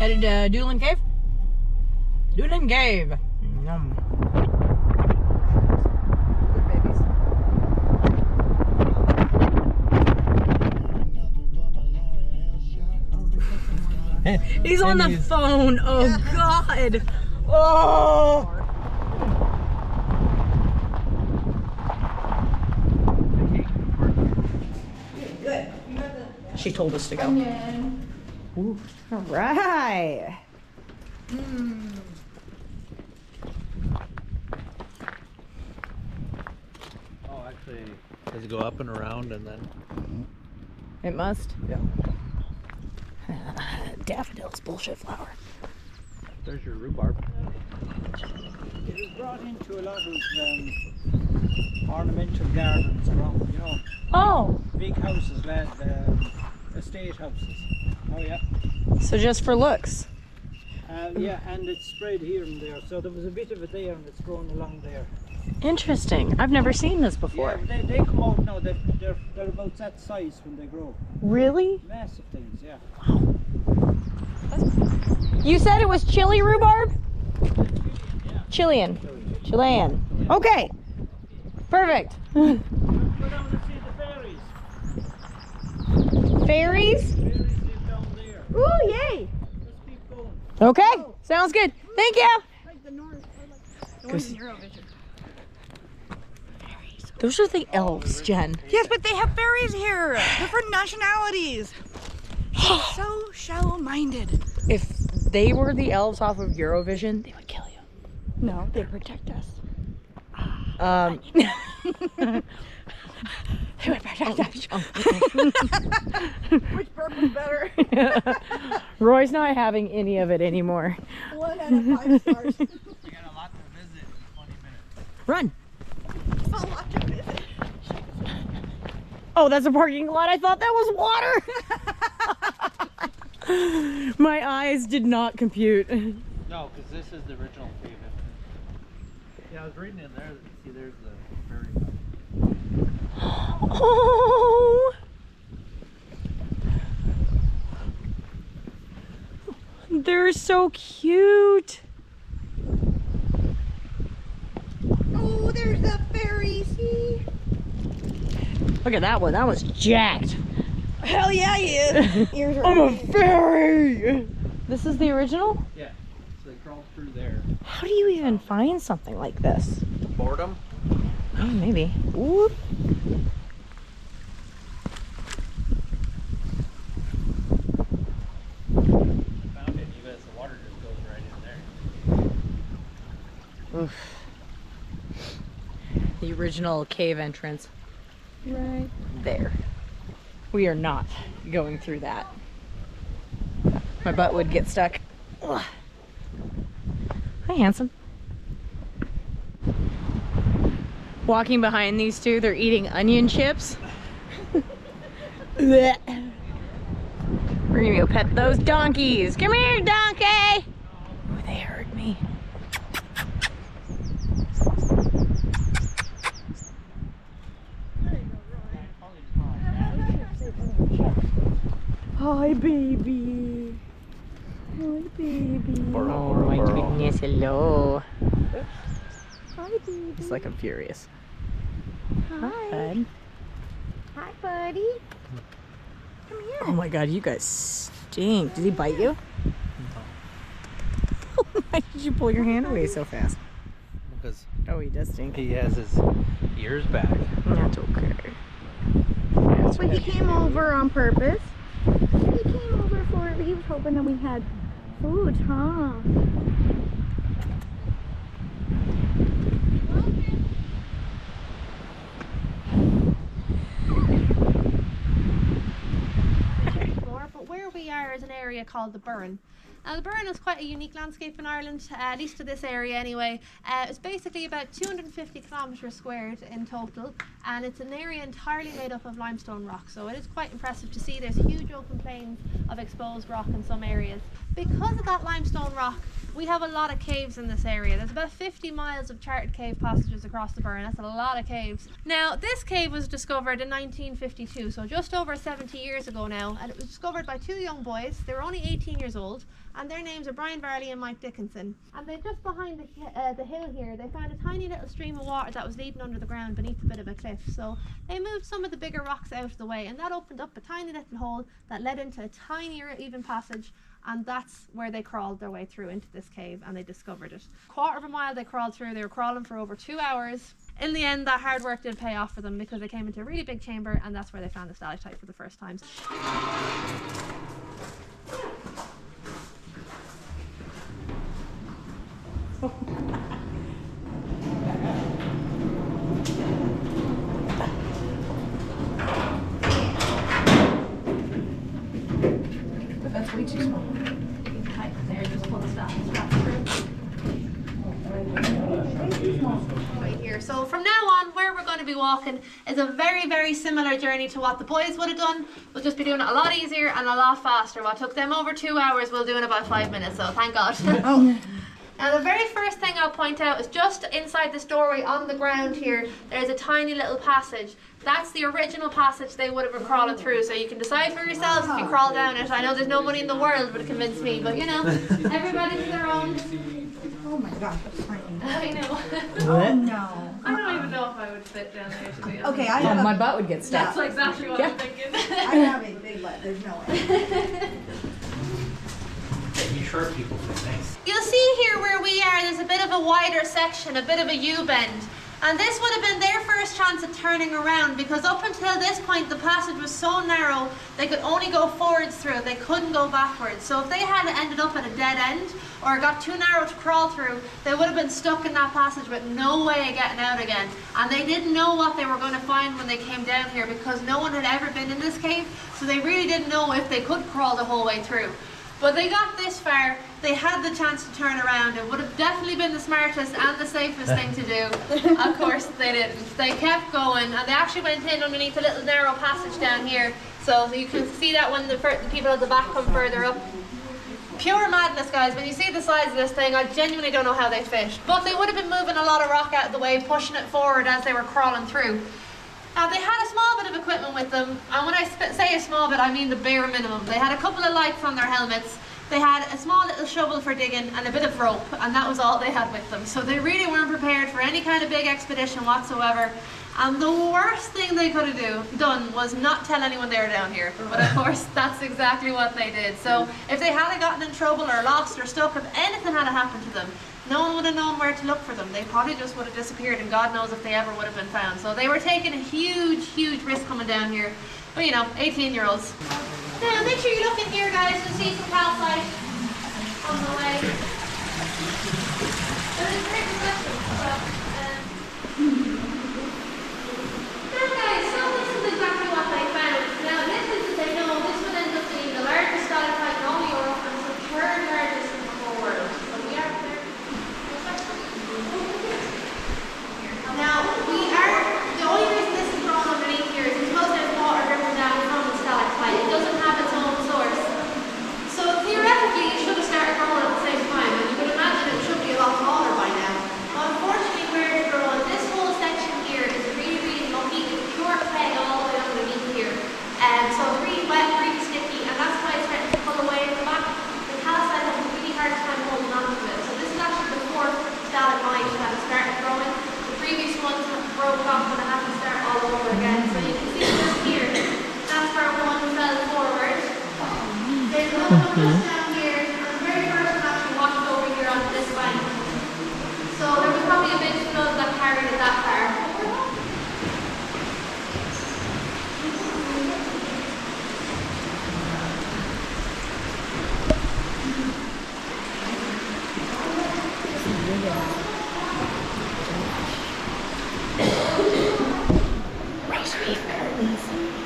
Headed to Doolin Cave? Doolin Cave. Yum. He's on the phone. Oh, yeah. God. Oh. Good. She told us to go. Ooh. All right. Oh, actually, does it go up and around and then? It must. Yeah. Daffodils, bullshit flower. There's your rhubarb. It was brought into a lot of ornamental gardens around, you know. Oh. Big houses, estate houses. Oh yeah. So just for looks. Yeah, and it's spread here and there. So there was a bit of it there, and it's grown along there. Interesting. I've never seen this before. Yeah, they come out now. They're about that size when they grow. Really? Massive things, yeah. You said it was chili rhubarb? Yeah. Chilean. Chilean. Okay. Perfect. Go down to see the fairies. Fairies? Fairies live down there. Ooh, yay. Let's keep going. Okay. Sounds good. Thank you. Like the north, or like the ones in Eurovision. Those are the elves, Jen. Yes, but they have fairies here. Different nationalities. So shallow-minded. If they were the elves off of Eurovision, they would kill you. No, they protect us. They would protect us. Which burp was better? Roy's not having any of it anymore. 1 out of 5 stars. We got a lot to visit in 20 minutes. Run. A lot to visit. Oh, that's a parking lot. I thought that was water. My eyes did not compute. No, because this is the original cave entrance. Yeah, I was reading in there. See, there's the fairy. Oh, they're so cute. Oh, there's the fairy. See? Look at that one. That was jacked. Hell yeah, he is. Ears are I'm a amazing. fairy. This is the original? Yeah, so they crawl through there. How do you even find something like this? Boredom? Oh, maybe. Ooh. Found it, you guys, the water just goes right in there. Oof. The original cave entrance. Right. There. We are not going through that. My butt would get stuck. Ugh. Hi, handsome. Walking behind these two, they're eating onion chips. Blech. We're gonna go pet those donkeys. Come here, donkey! Oh, they heard me. Hi, baby. Hi, baby. Oh my goodness, hello. Hi, baby. It's like I'm furious. Hi. Hi, buddy. Come here. Oh my god, you guys stink. Did he bite you? Why did you pull your hand away so fast? Because Oh, he does stink. he has his ears back. That's okay. But he came over on purpose. He came over for it. He was hoping that we had food, huh? But where we are is an area called the Burren. Now the Burren is quite a unique landscape in Ireland, at least to this area anyway. It's basically about 250 kilometres squared in total, and it's an area entirely made up of limestone rock, so it is quite impressive to see. There's huge open plains of exposed rock in some areas. Because of that limestone rock, we have a lot of caves in this area. There's about 50 miles of charted cave passages across the burn. That's a lot of caves. Now, this cave was discovered in 1952, so just over 70 years ago now, and it was discovered by two young boys. They were only 18 years old, and their names are Brian Varley and Mike Dickinson. And they just behind the hill here, they found a tiny little stream of water that was leading under the ground beneath a bit of a cliff. So they moved some of the bigger rocks out of the way, and that opened up a tiny little hole that led into a tinier even passage, and that's where they crawled their way through into this cave, and they discovered it. Quarter of a mile they crawled through. They were crawling for over 2 hours. In the end, that hard work did pay off for them, because they came into a really big chamber, and that's where they found the stalactite for the first time. That's way too small. There, just pull the strap through. Right here. So from now on, where we're going to be walking is a very, very similar journey to what the boys would have done. We'll just be doing it a lot easier and a lot faster. What took them over 2 hours, we'll do in about 5 minutes, so thank God. Now, the very first thing I'll point out is just inside this doorway on the ground here, there's a tiny little passage. That's the original passage they would have been crawling through, so you can decide for yourselves if you crawl down it. I know there's no money in the world would convince me, but you know, everybody to their own. Oh my gosh, that's tiny. I know. Oh no. I don't even know if I would fit down there, to be honest. Okay, I have My butt would get stuck. That's exactly what I'm thinking. I have a big butt. There's no way. You short people fit nice. You'll see here where we are, there's a bit of a wider section, a bit of a U-bend. And this would have been their first chance at turning around, because up until this point the passage was so narrow they could only go forwards through it, they couldn't go backwards. So if they had ended up at a dead end or got too narrow to crawl through, they would have been stuck in that passage with no way of getting out again. And they didn't know what they were going to find when they came down here, because no one had ever been in this cave, so they really didn't know if they could crawl the whole way through. But they got this far, they had the chance to turn around. It would have definitely been the smartest and the safest thing to do. Of course they didn't. They kept going, and they actually went in underneath a little narrow passage down here. So you can see that when the people at the back come further up. Pure madness, guys. When you see the size of this thing, I genuinely don't know how they fit. But they would have been moving a lot of rock out of the way, pushing it forward as they were crawling through. They had a small bit of equipment with them, and when I say a small bit, I mean the bare minimum. They had a couple of lights on their helmets, they had a small little shovel for digging, and a bit of rope, and that was all they had with them. So they really weren't prepared for any kind of big expedition whatsoever. And the worst thing they could have done was not tell anyone they were down here. But of course, that's exactly what they did. So if they had gotten in trouble or lost or stuck, if anything had happened to them, no one would have known where to look for them. They probably just would have disappeared, and God knows if they ever would have been found. So they were taking a huge, huge risk coming down here. But you know, 18-year-olds. Now make sure you look in here, guys, to see some calcite on the way. But it's very reflective. Now guys, so this is exactly what they found. Now this is, they know, this would end up being the largest stalactite in all Europe, and it's the third largest in the whole world. So we are there. Now, the only reason this is drawn underneath here is because there's water dripping down from the stalactite. It doesn't have its own source. So theoretically, it should have started growing at the same time, and you can imagine it should be a lot taller by now. Unfortunately, where it's growing, this whole section here is really, really lumpy. It's pure clay all the way underneath here. So it's really wet, really sticky, and that's why it's starting to pull away at the back. The calcite has a really hard time holding on to it. So this is actually the fourth stalagmite that has started growing. The previous ones have broke off and have to start all over again. So you can see just here, that's where one fell forward. There's another one just down here, and the very first one actually walked over here onto this bank. So there was probably a big flood that carried it that far.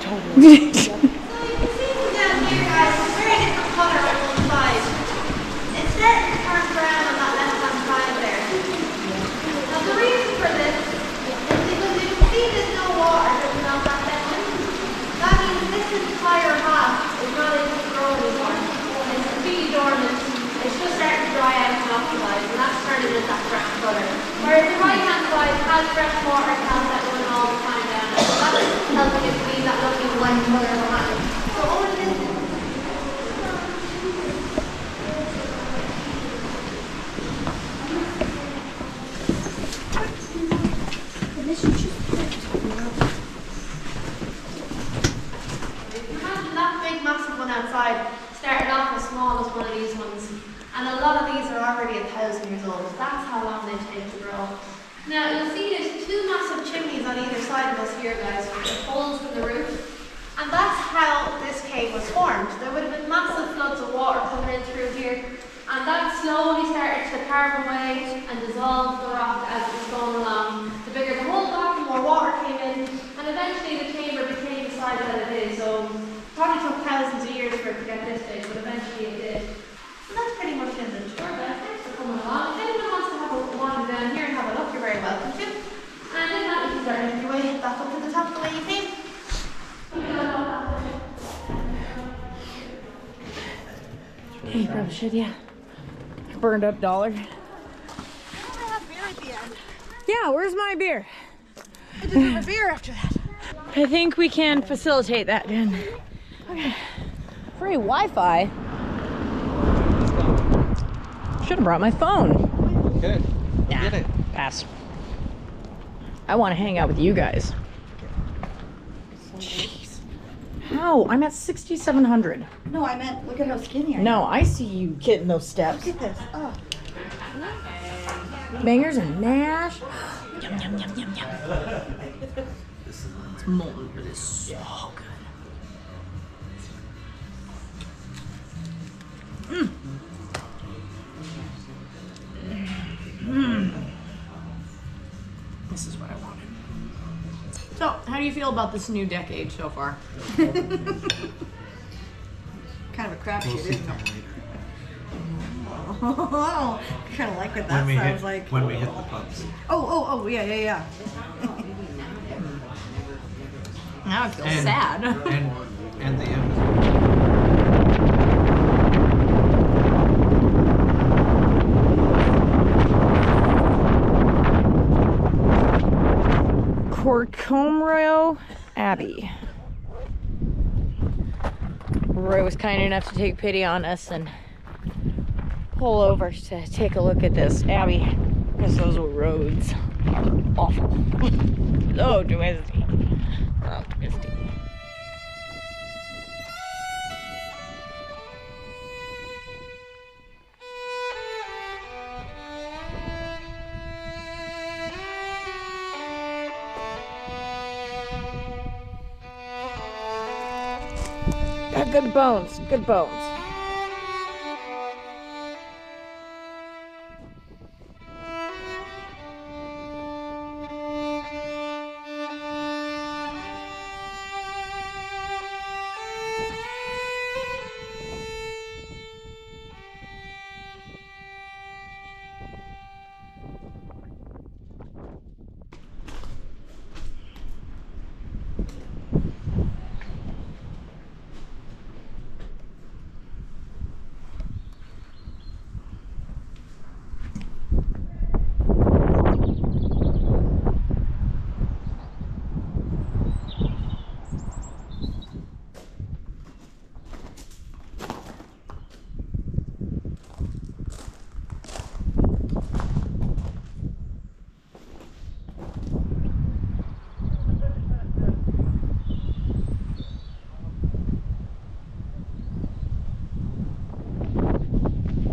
So you can see from down here, guys, it's a very different colour on one side. It's starting to turn brown on that left-hand side there. Now the reason for this is because you can see there's no water gutter. Whereas the right hand side has fresh water taps that run all the time down. So that's helping it leave that lovely white colour behind. So over to this. Imagine that big massive one outside started off as small as one of these ones. And a lot of these are already 1,000 years old. That's how long they take to grow. Now you'll see there's two massive chimneys on either side of us here, guys, with holes in the roof. And that's how this cave was formed. There would have been massive floods of water coming in through here. And that slowly started to carve away and dissolve the rock as it was going along. The bigger the hole got, the more water came in. And eventually the chamber became the size that it is. So it probably took thousands of years for it to get this big, but eventually it did. So that's pretty much in the tour, guys. Thanks for coming along. If anyone wants to have a wander down here and have a look, you're very welcome to. And if not, you can start making your way back up to the top the way you came. Yeah, you probably should, yeah. Burned up dollar. I have beer at the end. Yeah, where's my beer? I just have a beer after that. I think we can facilitate that, Jen. Okay. Free Wi-Fi. Should have brought my phone. Good. Nah, Get it. pass. I want to hang out with you guys. Jeez. How? I'm at 6,700. No, I meant look at how skinny I am. No, I see you getting those steps. Look at this. Oh. Bangers and mash. Yum, yum, yum, yum, yum. It's molten, but it's so good. This is what I wanted. So, how do you feel about this new decade so far? Kind of a crapshoot, isn't it? Oh, kind of like what that sounds like. When we hit the pubs. Oh, yeah. Now I feel sad. And the end. Corcomroe Abbey. Roy was kind enough to take pity on us and pull over to take a look at this abbey because those roads are awful. So twisty. Oh, twisty. Got good bones, good bones.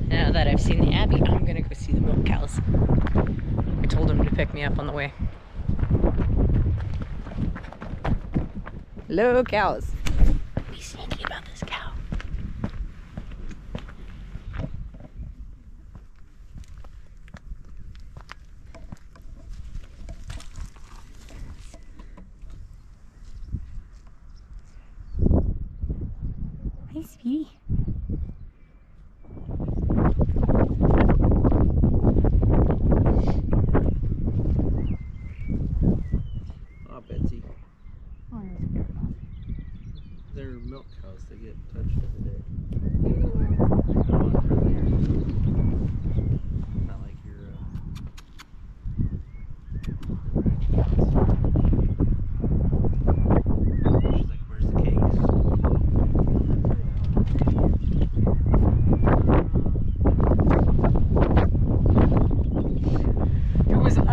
Now that I've seen the abbey, I'm gonna go see the milk cows. I told him to pick me up on the way. Hello, cows. Be sneaky about this cow. Hi, sweetie. Betsy. They're milk cows. They get touched every day. Not like your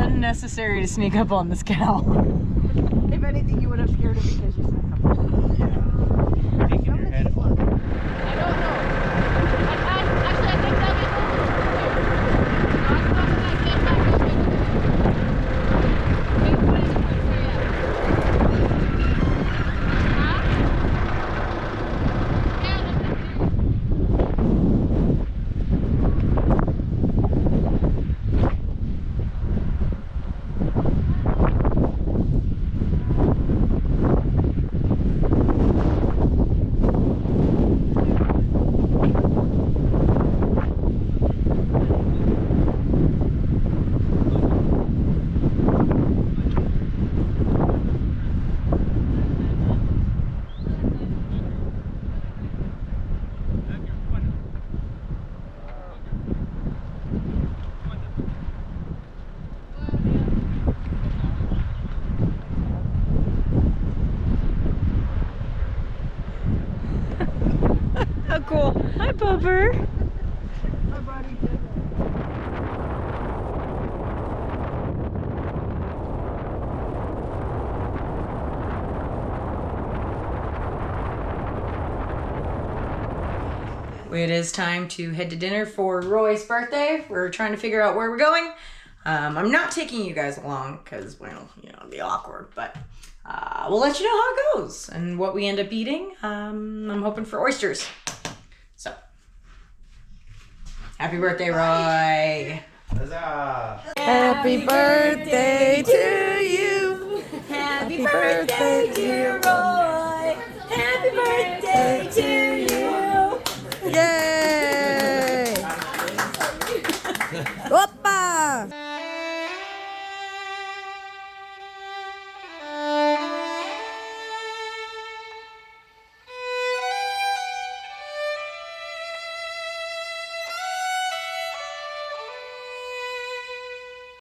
unnecessary to sneak up on this cow. If anything, you would have scared him because you snuck up. Yeah. Taking your head off. I don't know. Actually, I think they'll be moving. No, it's not gonna get back up into the- Wait, what is it? Huh? Yeah, that's it. How cool. Hi, Bubber. It is time to head to dinner for Roy's birthday. We're trying to figure out where we're going. I'm not taking you guys along because, well, you know, it'd be awkward, but we'll let you know how it goes and what we end up eating. I'm hoping for oysters. So, happy birthday, Roy. Huzzah! Happy birthday to